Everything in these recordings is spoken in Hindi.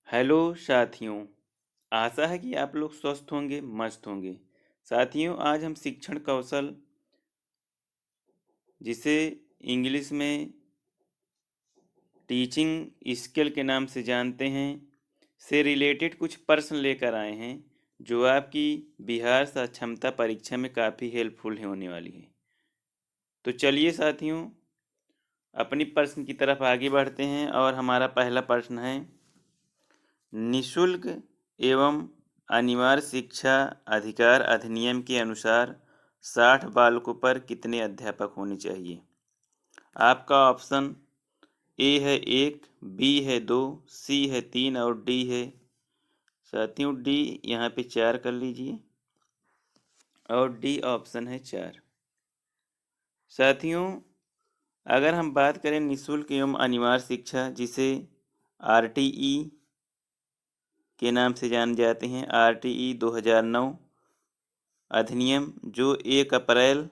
हेलो साथियों। आशा है कि आप लोग स्वस्थ होंगे, मस्त होंगे। साथियों, आज हम शिक्षण कौशल, जिसे इंग्लिश में टीचिंग स्किल के नाम से जानते हैं, से रिलेटेड कुछ प्रश्न लेकर आए हैं जो आपकी बिहार सक्षमता परीक्षा में काफ़ी हेल्पफुल होने वाली है। तो चलिए साथियों, अपनी प्रश्न की तरफ आगे बढ़ते हैं और हमारा पहला प्रश्न है, निशुल्क एवं अनिवार्य शिक्षा अधिकार अधिनियम के अनुसार 60 बालकों पर कितने अध्यापक होने चाहिए? आपका ऑप्शन ए है 1, बी है 2, सी है 3 और डी है, साथियों, डी यहाँ पे 4 कर लीजिए और डी ऑप्शन है 4। साथियों, अगर हम बात करें निशुल्क एवं अनिवार्य शिक्षा, जिसे आरटीई के नाम से जाने जाते हैं, आरटीई 2009 अधिनियम जो 1 अप्रैल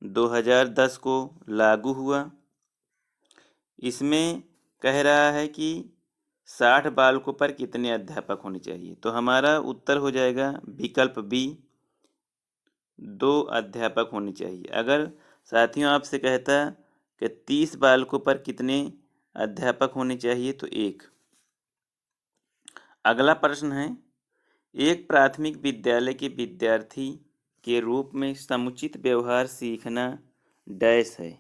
2010 को लागू हुआ, इसमें कह रहा है कि 60 बालकों पर कितने अध्यापक होने चाहिए। तो हमारा उत्तर हो जाएगा विकल्प बी, 2 अध्यापक होने चाहिए। अगर साथियों आपसे कहता कि 30 बालकों पर कितने अध्यापक होने चाहिए, तो 1। अगला प्रश्न है, एक प्राथमिक विद्यालय के विद्यार्थी के रूप में समुचित व्यवहार सीखना डैश है।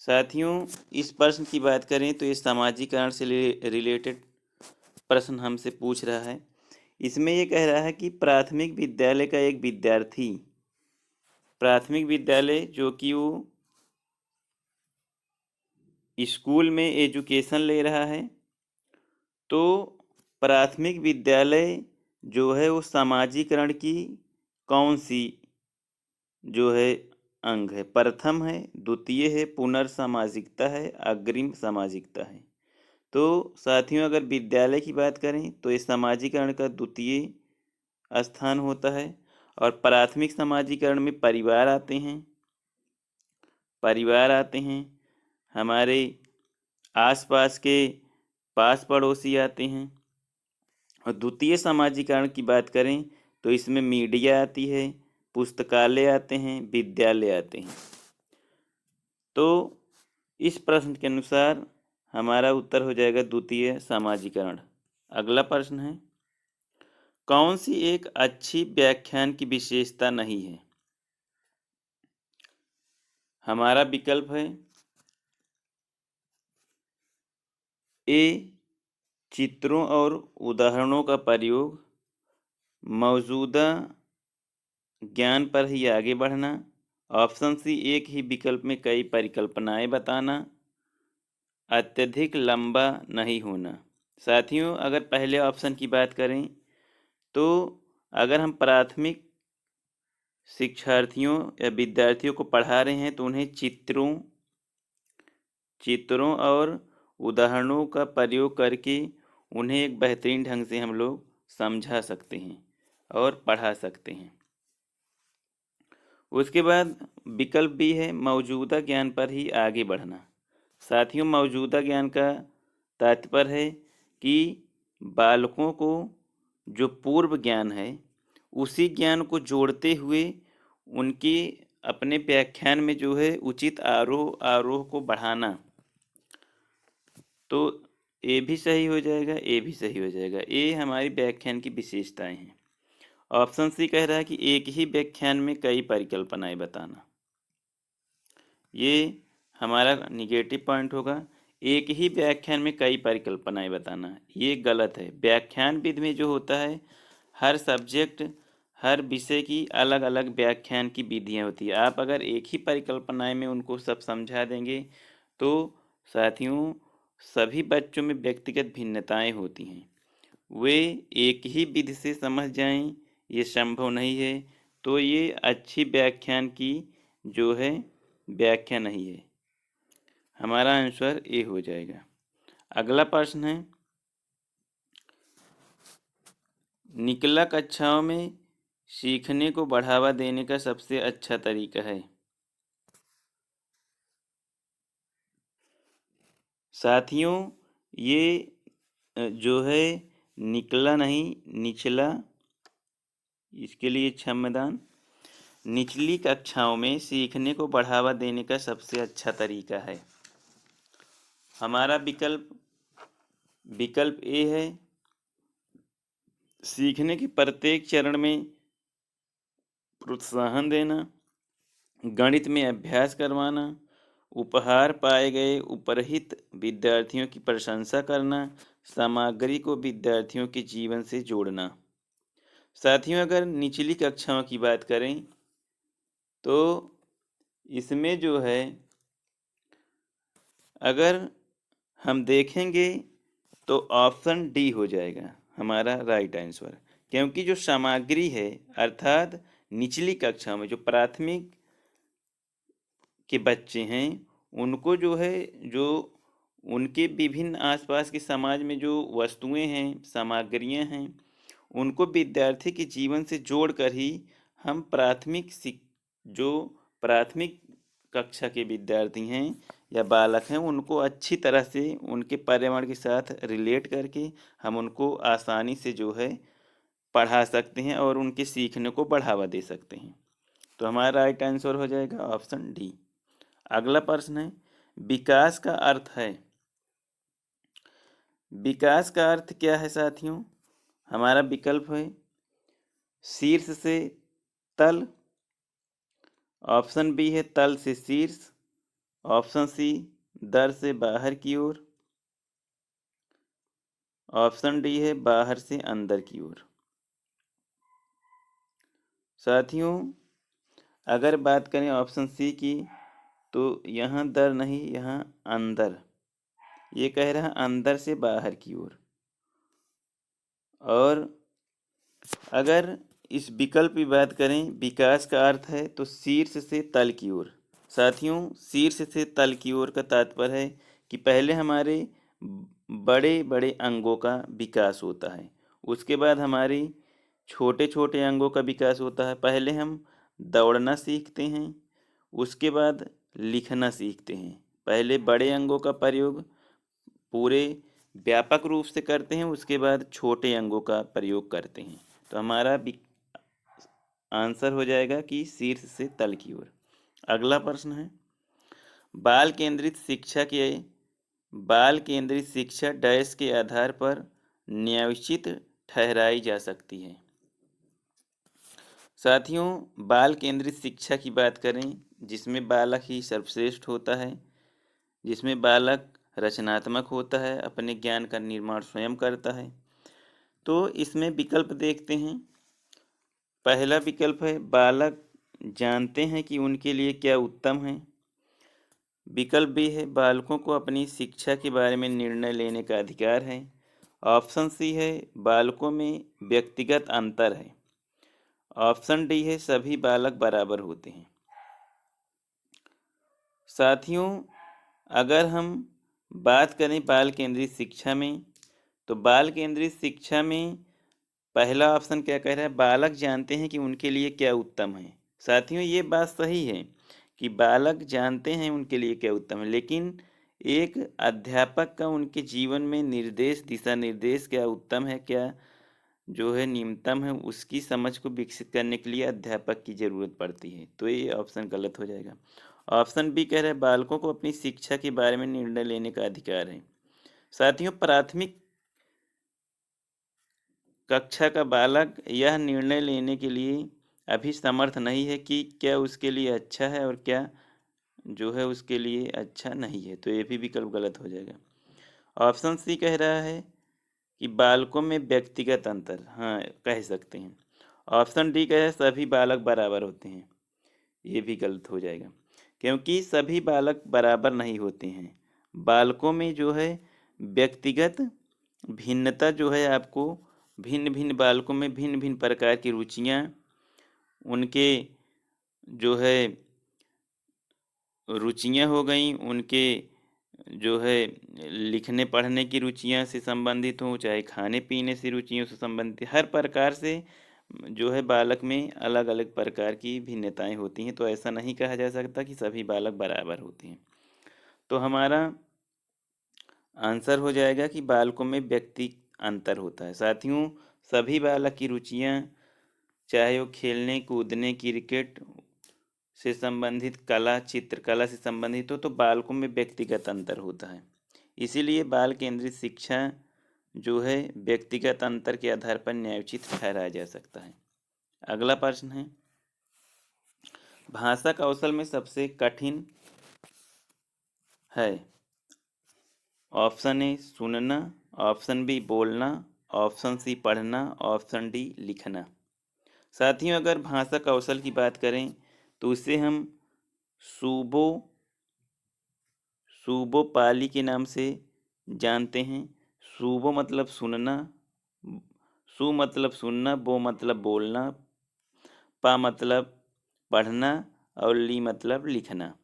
साथियों, इस प्रश्न की बात करें तो ये सामाजिकरण से रिलेटेड प्रश्न हमसे पूछ रहा है। इसमें ये कह रहा है कि प्राथमिक विद्यालय का एक विद्यार्थी, प्राथमिक विद्यालय जो कि वो स्कूल में एजुकेशन ले रहा है, तो प्राथमिक विद्यालय जो है वो सामाजिकरण की कौन सी जो है अंग है? प्रथम है, द्वितीय है, पुनर्सामाजिकता है, अग्रिम सामाजिकता है। तो साथियों, अगर विद्यालय की बात करें तो ये सामाजिकरण का द्वितीय स्थान होता है और प्राथमिक सामाजिकरण में परिवार आते हैं, हमारे आसपास के पास पड़ोसी आते हैं। और द्वितीय सामाजिकरण की बात करें तो इसमें मीडिया आती है, पुस्तकालय आते हैं, विद्यालय आते हैं। तो इस प्रश्न के अनुसार हमारा उत्तर हो जाएगा द्वितीय सामाजिकरण। अगला प्रश्न है, कौन सी एक अच्छी व्याख्यान की विशेषता नहीं है? हमारा विकल्प है ए, चित्रों और उदाहरणों का प्रयोग, मौजूदा ज्ञान पर ही आगे बढ़ना, ऑप्शन सी, एक ही विकल्प में कई परिकल्पनाएं बताना, अत्यधिक लंबा नहीं होना। साथियों, अगर पहले ऑप्शन की बात करें तो अगर हम प्राथमिक शिक्षार्थियों या विद्यार्थियों को पढ़ा रहे हैं तो उन्हें चित्रों और उदाहरणों का प्रयोग करके उन्हें एक बेहतरीन ढंग से हम लोग समझा सकते हैं और पढ़ा सकते हैं। उसके बाद विकल्प भी है, मौजूदा ज्ञान पर ही आगे बढ़ना। साथियों, मौजूदा ज्ञान का तात्पर्य है कि बालकों को जो पूर्व ज्ञान है उसी ज्ञान को जोड़ते हुए उनकी अपने व्याख्यान में जो है उचित आरोह को बढ़ाना। तो ए भी सही हो जाएगा, ए भी सही हो जाएगा। ए हमारी व्याख्यान की विशेषताएं हैं। ऑप्शन सी कह रहा है कि एक ही व्याख्यान में कई परिकल्पनाएं बताना, ये हमारा निगेटिव पॉइंट होगा। एक ही व्याख्यान में कई परिकल्पनाएं बताना, ये गलत है। व्याख्यान विधि में जो होता है, हर सब्जेक्ट हर विषय की अलग अलग व्याख्यान की विधियां होती है। आप अगर एक ही परिकल्पनाएं में उनको सब समझा देंगे तो साथियों, सभी बच्चों में व्यक्तिगत भिन्नताएं होती हैं, वे एक ही विधि से समझ जाएं, ये संभव नहीं है। तो ये अच्छी व्याख्यान की जो है व्याख्या नहीं है। हमारा आंसर ए हो जाएगा। अगला प्रश्न है, निकला कक्षाओं में सीखने को बढ़ावा देने का सबसे अच्छा तरीका है? साथियों, ये जो है निकला नहीं निचला, इसके लिए क्षमदान। निचली कक्षाओं में सीखने को बढ़ावा देने का सबसे अच्छा तरीका है। हमारा विकल्प ए है, सीखने के प्रत्येक चरण में प्रोत्साहन देना, गणित में अभ्यास करवाना, उपहार पाए गए उपरहित विद्यार्थियों की प्रशंसा करना, सामग्री को विद्यार्थियों के जीवन से जोड़ना। साथियों, अगर निचली कक्षाओं की बात करें तो इसमें जो है अगर हम देखेंगे तो ऑप्शन डी हो जाएगा हमारा राइट आंसर। क्योंकि जो सामग्री है अर्थात निचली कक्षा में जो प्राथमिक के बच्चे हैं उनको जो है जो उनके विभिन्न आसपास के समाज में जो वस्तुएं हैं सामग्रियां हैं उनको विद्यार्थी के जीवन से जोड़कर ही हम जो प्राथमिक कक्षा के विद्यार्थी हैं या बालक हैं उनको अच्छी तरह से उनके पर्यावरण के साथ रिलेट करके हम उनको आसानी से जो है पढ़ा सकते हैं और उनके सीखने को बढ़ावा दे सकते हैं। तो हमारा राइट आंसर हो जाएगा ऑप्शन डी। अगला प्रश्न है, विकास का अर्थ है। विकास का अर्थ क्या है साथियों? हमारा विकल्प है शीर्ष से तल, ऑप्शन बी है तल से शीर्ष, ऑप्शन सी दर से बाहर की ओर, ऑप्शन डी है बाहर से अंदर की ओर। साथियों, अगर बात करें ऑप्शन सी की तो यहाँ दर नहीं यहाँ अंदर, ये कह रहा है अंदर से बाहर की ओर। और अगर इस विकल्प की बात करें विकास का अर्थ है तो शीर्ष से तल की ओर। साथियों, शीर्ष से तल की ओर का तात्पर्य है कि पहले हमारे बड़े बड़े अंगों का विकास होता है, उसके बाद हमारी छोटे छोटे अंगों का विकास होता है। पहले हम दौड़ना सीखते हैं, उसके बाद लिखना सीखते हैं। पहले बड़े अंगों का प्रयोग पूरे व्यापक रूप से करते हैं, उसके बाद छोटे अंगों का प्रयोग करते हैं। तो हमारा आंसर हो जाएगा कि शीर्ष से तल की ओर। अगला प्रश्न है, बाल केंद्रित शिक्षा डैश के आधार पर न्यायोचित ठहराई जा सकती है। साथियों, बाल केंद्रित शिक्षा की बात करें जिसमें बालक ही सर्वश्रेष्ठ होता है, जिसमें बालक रचनात्मक होता है, अपने ज्ञान का निर्माण स्वयं करता है, तो इसमें विकल्प देखते हैं। पहला विकल्प है बालक जानते हैं कि उनके लिए क्या उत्तम है। विकल्प बी है बालकों को अपनी शिक्षा के बारे में निर्णय लेने का अधिकार है। ऑप्शन सी है बालकों में व्यक्तिगत अंतर है। ऑप्शन डी है सभी बालक बराबर होते हैं। साथियों, अगर हम बात करें बाल केंद्रित शिक्षा में तो बाल केंद्रित शिक्षा में पहला ऑप्शन क्या कह रहा है, बालक जानते हैं कि उनके लिए क्या उत्तम है। साथियों, ये बात सही है कि बालक जानते हैं उनके लिए क्या उत्तम है, लेकिन एक अध्यापक का उनके जीवन में दिशा निर्देश क्या उत्तम है क्या जो है न्यूनतम है उसकी समझ को विकसित करने के लिए अध्यापक की जरूरत पड़ती है। तो ये ऑप्शन गलत हो जाएगा। ऑप्शन बी कह रहा है बालकों को अपनी शिक्षा के बारे में निर्णय लेने का अधिकार है। साथियों, प्राथमिक कक्षा का बालक यह निर्णय लेने के लिए अभी समर्थ नहीं है कि क्या उसके लिए अच्छा है और क्या जो है उसके लिए अच्छा नहीं है, तो ये भी विकल्प गलत हो जाएगा। ऑप्शन सी कह रहा है कि बालकों में व्यक्तिगत अंतर, हाँ कह सकते हैं। ऑप्शन डी कह रहा है सभी बालक बराबर होते हैं, ये भी गलत हो जाएगा क्योंकि सभी बालक बराबर नहीं होते हैं। बालकों में जो है व्यक्तिगत भिन्नता जो है आपको भिन्न भिन्न बालकों में भिन्न भिन्न प्रकार की रुचियाँ, उनके जो है रुचियाँ हो गई, उनके जो है लिखने पढ़ने की रुचियाँ से संबंधित हों, चाहे खाने पीने से रुचियों से संबंधित, हर प्रकार से जो है बालक में अलग अलग प्रकार की भिन्नताएं होती हैं। तो ऐसा नहीं कहा जा सकता कि सभी बालक बराबर होते हैं। तो हमारा आंसर हो जाएगा कि बालकों में व्यक्ति अंतर होता है। साथियों, सभी बालक की रुचियां, चाहे वो खेलने कूदने क्रिकेट से संबंधित कला चित्रकला से संबंधित हो, तो बालकों में व्यक्तिगत अंतर होता है। इसीलिए बाल केंद्रित शिक्षा जो है व्यक्तिगत अंतर के आधार पर न्यायोचित ठहराया जा सकता है। अगला प्रश्न है, भाषा कौशल में सबसे कठिन है। ऑप्शन ए सुनना, ऑप्शन बी बोलना, ऑप्शन सी पढ़ना, ऑप्शन डी लिखना। साथियों, अगर भाषा कौशल की बात करें तो इसे हम सूबो सूबो पाली के नाम से जानते हैं। सूबो मतलब सुनना, सु मतलब सुनना, बो मतलब बोलना, पा मतलब पढ़ना और ली मतलब लिखना।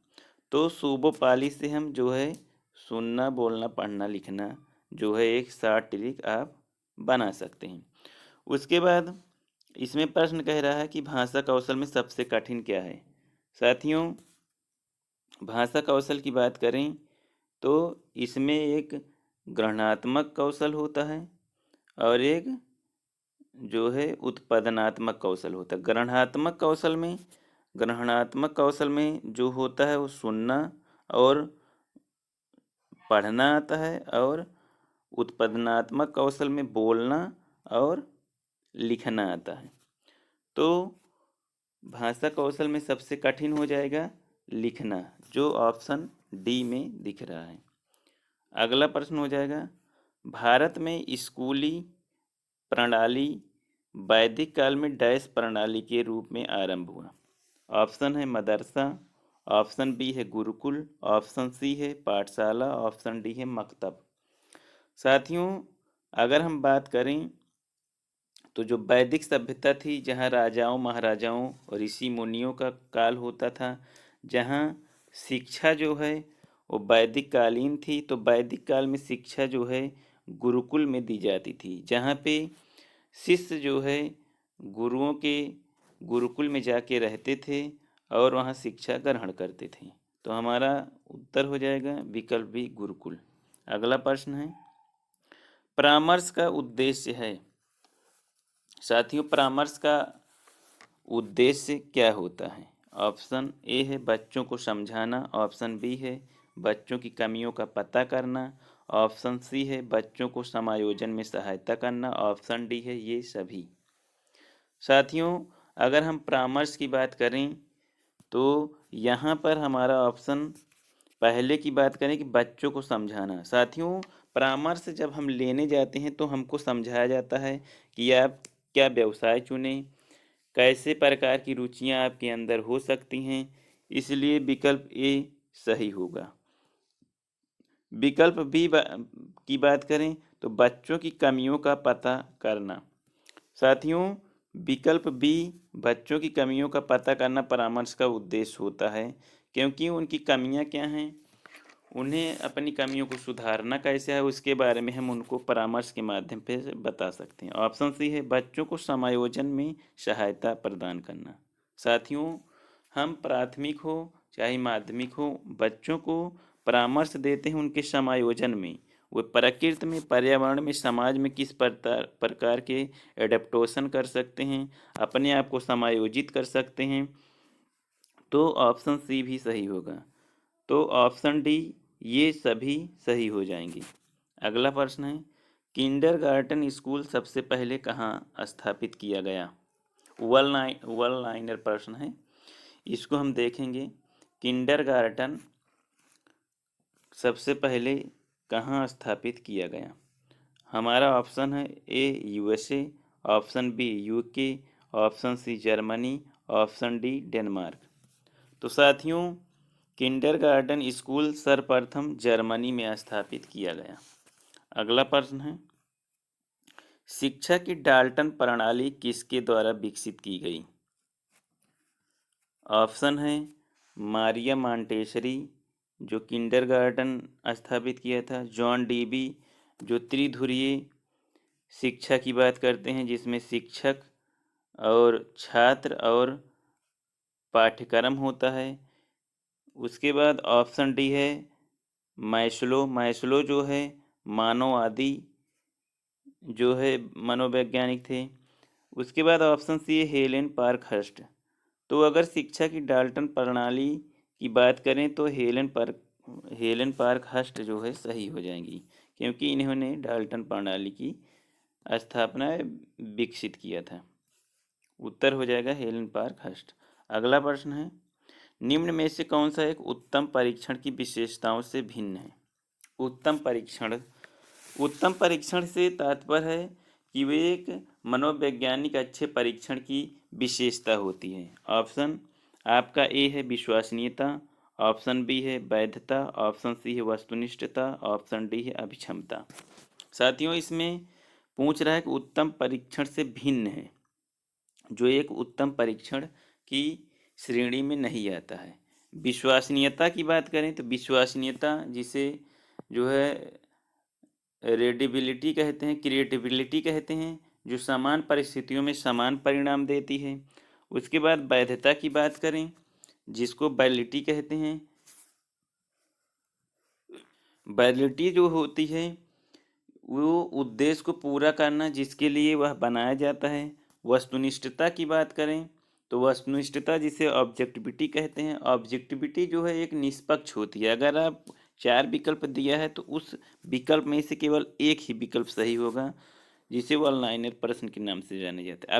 तो सूबो पाली से हम जो है सुनना बोलना पढ़ना लिखना जो है एक शॉर्ट ट्रिक आप बना सकते हैं। उसके बाद इसमें प्रश्न कह रहा है कि भाषा कौशल में सबसे कठिन क्या है। साथियों, भाषा कौशल की बात करें तो इसमें एक ग्रहणात्मक कौशल होता है और एक जो है उत्पादनात्मक कौशल होता है। ग्रहणात्मक कौशल में जो होता है वो सुनना और पढ़ना आता है, और उत्पादनात्मक कौशल में बोलना और लिखना आता है। तो भाषा कौशल में सबसे कठिन हो जाएगा लिखना, जो ऑप्शन डी में दिख रहा है। अगला प्रश्न हो जाएगा, भारत में स्कूली प्रणाली वैदिक काल में डैश प्रणाली के रूप में आरंभ हुआ। ऑप्शन है मदरसा, ऑप्शन बी है गुरुकुल, ऑप्शन सी है पाठशाला, ऑप्शन डी है मकतब। साथियों, अगर हम बात करें तो जो वैदिक सभ्यता थी, जहाँ राजाओं महाराजाओं और ऋषि मुनियों का काल होता था, जहाँ शिक्षा जो है वो वैदिक कालीन थी, तो वैदिक काल में शिक्षा जो है गुरुकुल में दी जाती थी, जहाँ पे शिष्य जो है गुरुओं के गुरुकुल में जाके रहते थे और वहाँ शिक्षा ग्रहण करते थे। तो हमारा उत्तर हो जाएगा विकल्प बी गुरुकुल। अगला प्रश्न है, परामर्श का उद्देश्य है। साथियों, परामर्श का उद्देश्य क्या होता है। ऑप्शन ए है बच्चों को समझाना, ऑप्शन बी है बच्चों की कमियों का पता करना, ऑप्शन सी है बच्चों को समायोजन में सहायता करना, ऑप्शन डी है ये सभी। साथियों, अगर हम परामर्श की बात करें तो यहाँ पर हमारा ऑप्शन पहले की बात करें कि बच्चों को समझाना। साथियों, परामर्श जब हम लेने जाते हैं तो हमको समझाया जाता है कि आप क्या व्यवसाय चुनें, कैसे प्रकार की रुचियां आपके अंदर हो सकती हैं, इसलिए विकल्प ए सही होगा। विकल्प बी की बात करें तो बच्चों की कमियों का पता करना। साथियों, विकल्प बी बच्चों की कमियों का पता करना परामर्श का उद्देश्य होता है, क्योंकि उनकी कमियां क्या हैं, उन्हें अपनी कमियों को सुधारना कैसे है उसके बारे में हम उनको परामर्श के माध्यम पे बता सकते हैं। ऑप्शन सी है बच्चों को समायोजन में सहायता प्रदान करना। साथियों, हम प्राथमिक हो चाहे माध्यमिक हो, बच्चों को परामर्श देते हैं उनके समायोजन में, वो प्रकृति में पर्यावरण में समाज में किस प्रकार के एडेप्टेशन कर सकते हैं, अपने आप को समायोजित कर सकते हैं। तो ऑप्शन सी भी सही होगा। तो ऑप्शन डी ये सभी सही हो जाएंगे। अगला प्रश्न है, किंडरगार्टन स्कूल सबसे पहले कहाँ स्थापित किया गया। वन लाइनर प्रश्न है, इसको हम देखेंगे। किंडरगार्टन सबसे पहले कहाँ स्थापित किया गया। हमारा ऑप्शन है A USA, option B UK, option C Germany, option D Denmark. तो साथियों, किंडरगार्टन स्कूल सर्वप्रथम जर्मनी में स्थापित किया गया। अगला प्रश्न है, शिक्षा की डाल्टन प्रणाली किसके द्वारा विकसित की गई। ऑप्शन है मारिया मॉन्टेसरी, जो किंडरगार्टन स्थापित किया था, जॉन डीबी, जो त्रिधुरीय शिक्षा की बात करते हैं जिसमें शिक्षक और छात्र और पाठ्यक्रम होता है। उसके बाद ऑप्शन डी है मैस्लो जो है मानववादी जो है मनोवैज्ञानिक थे। उसके बाद ऑप्शन सी है हेलेन पार्कहर्स्ट। तो अगर शिक्षा की डाल्टन प्रणाली की बात करें तो हेलेन पार्कहर्स्ट जो है सही हो जाएंगी, क्योंकि इन्होंने डाल्टन प्रणाली की स्थापना विकसित किया था। उत्तर हो जाएगा हेलेन पार्कहर्स्ट। अगला प्रश्न है, निम्न में से कौन सा एक उत्तम परीक्षण की विशेषताओं से भिन्न है? उत्तम परीक्षण से तात्पर्य है कि वे एक मनोवैज्ञानिक अच्छे परीक्षण की विशेषता होती है। ऑप्शन आपका ए है विश्वसनीयता, ऑप्शन बी है वैधता, ऑप्शन सी है वस्तुनिष्ठता, ऑप्शन डी है अभिक्षमता। साथियों, इसमें पूछ रहा है कि उत्तम परीक्षण से भिन्न है, जो एक उत्तम परीक्षण की श्रेणी में नहीं आता है। विश्वसनीयता की बात करें तो विश्वसनीयता जिसे जो है रीडेबिलिटी कहते हैं, क्रिएटिबिलिटी कहते हैं, जो समान परिस्थितियों में समान परिणाम देती है। उसके बाद वैधता की बात करें जिसको वैलिडिटी कहते हैं। वैलिडिटी जो होती है वो उद्देश्य को पूरा करना जिसके लिए वह बनाया जाता है। वस्तुनिष्ठता की बात करें तो वस्तुनिष्ठता जिसे ऑब्जेक्टिविटी कहते हैं। ऑब्जेक्टिविटी जो है एक निष्पक्ष होती है। अगर आप 4 विकल्प दिया है तो उस विकल्प में से केवल एक ही विकल्प सही होगा, जिसे वन लाइनर प्रश्न के नाम से जाने जाता है।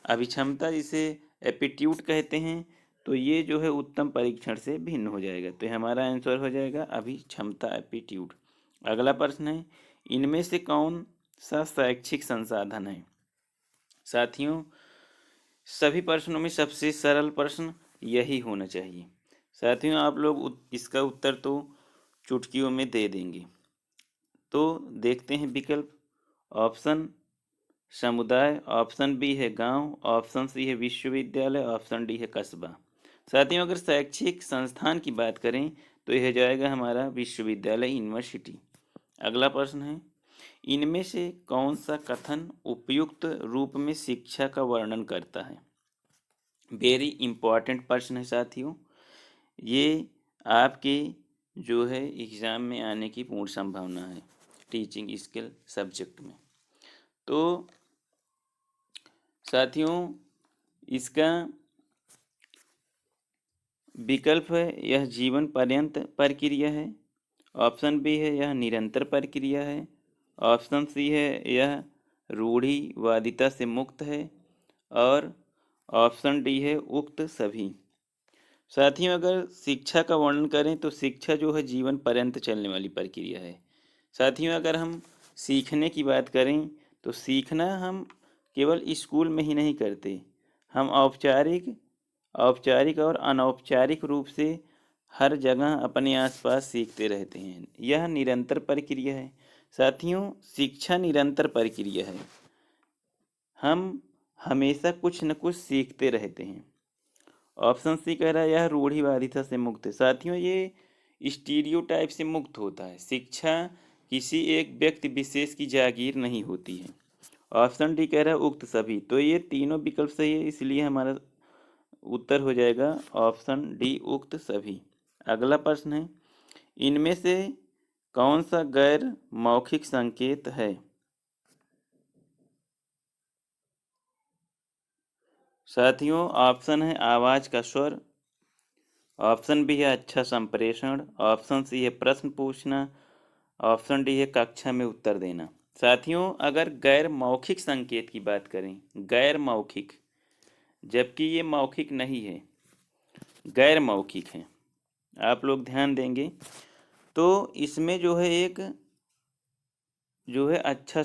अभिक्षमता जिसे एप्टीट्यूड कहते हैं। तो ये जो है उत्तम परीक्षण से भिन्न हो जाएगा। तो हमारा आंसर हो जाएगा अभिक्षमता, एप्टीट्यूड। अगला प्रश्न है, इनमें से कौन सा शैक्षिक संसाधन है? साथियों, सभी प्रश्नों में सबसे सरल प्रश्न यही होना चाहिए। साथियों, आप लोग इसका उत्तर तो चुटकियों में दे देंगे। तो देखते हैं विकल्प। ऑप्शन समुदाय, ऑप्शन बी है गांव, ऑप्शन सी है विश्वविद्यालय, ऑप्शन डी है कस्बा। साथियों, अगर शैक्षिक संस्थान की बात करें तो यह जाएगा हमारा विश्वविद्यालय, यूनिवर्सिटी। अगला प्रश्न है, इनमें से कौन सा कथन उपयुक्त रूप में शिक्षा का वर्णन करता है? वेरी इंपॉर्टेंट प्रश्न है साथियों। ये आपके जो है एग्जाम में आने की पूर्ण संभावना है टीचिंग स्किल सब्जेक्ट में। तो साथियों, इसका विकल्प है यह जीवन पर्यंत प्रक्रिया है, ऑप्शन बी है यह निरंतर प्रक्रिया है, ऑप्शन सी है यह रूढ़िवादिता से मुक्त है, और ऑप्शन डी है उक्त सभी। साथियों, अगर शिक्षा का वर्णन करें तो शिक्षा जो है जीवन पर्यंत चलने वाली प्रक्रिया है। साथियों, अगर हम सीखने की बात करें तो सीखना हम केवल स्कूल में ही नहीं करते, हम औपचारिक और अनौपचारिक रूप से हर जगह अपने आसपास सीखते रहते हैं। यह निरंतर प्रक्रिया है। साथियों, शिक्षा निरंतर प्रक्रिया है, हम हमेशा कुछ न कुछ सीखते रहते हैं। ऑप्शन सी कह रहा है यह रूढ़िवादिता से मुक्त है। साथियों, ये स्टीरियोटाइप से मुक्त होता है। शिक्षा किसी एक व्यक्ति विशेष की जागीर नहीं होती है। ऑप्शन डी कह रहा है उक्त सभी। तो ये तीनों विकल्प सही है, इसलिए हमारा उत्तर हो जाएगा ऑप्शन डी उक्त सभी। अगला प्रश्न है, इनमें से कौन सा गैर मौखिक संकेत है? साथियों, ऑप्शन है आवाज का स्वर, ऑप्शन बी है अच्छा संप्रेषण, ऑप्शन सी है प्रश्न पूछना, ऑप्शन डी है कक्षा में उत्तर देना। साथियों, अगर गैर मौखिक संकेत की बात करें, गैर मौखिक, जबकि ये मौखिक नहीं है, गैर मौखिक है, आप लोग ध्यान देंगे तो इसमें जो है एक जो है अच्छा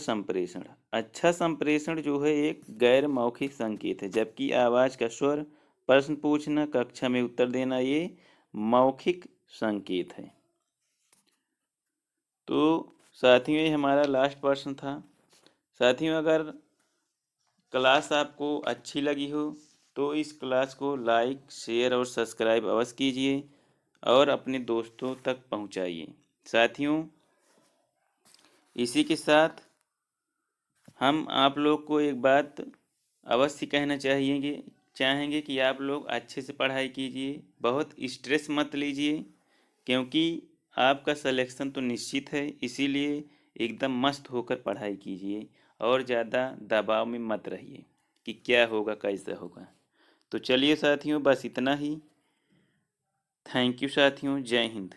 संप्रेषण जो है एक गैर मौखिक संकेत है, जबकि आवाज का स्वर, प्रश्न पूछना, कक्षा में उत्तर देना ये मौखिक संकेत है। तो साथियों, ये हमारा लास्ट प्रश्न था। साथियों, अगर क्लास आपको अच्छी लगी हो तो इस क्लास को लाइक, शेयर और सब्सक्राइब अवश्य कीजिए और अपने दोस्तों तक पहुंचाइए। साथियों, इसी के साथ हम आप लोग को एक बात अवश्य कहना चाहेंगे कि आप लोग अच्छे से पढ़ाई कीजिए, बहुत स्ट्रेस मत लीजिए, क्योंकि आपका सिलेक्शन तो निश्चित है, इसीलिए एकदम मस्त होकर पढ़ाई कीजिए और ज़्यादा दबाव में मत रहिए कि क्या होगा कैसे होगा। तो चलिए साथियों, बस इतना ही। थैंक यू साथियों, जय हिंद।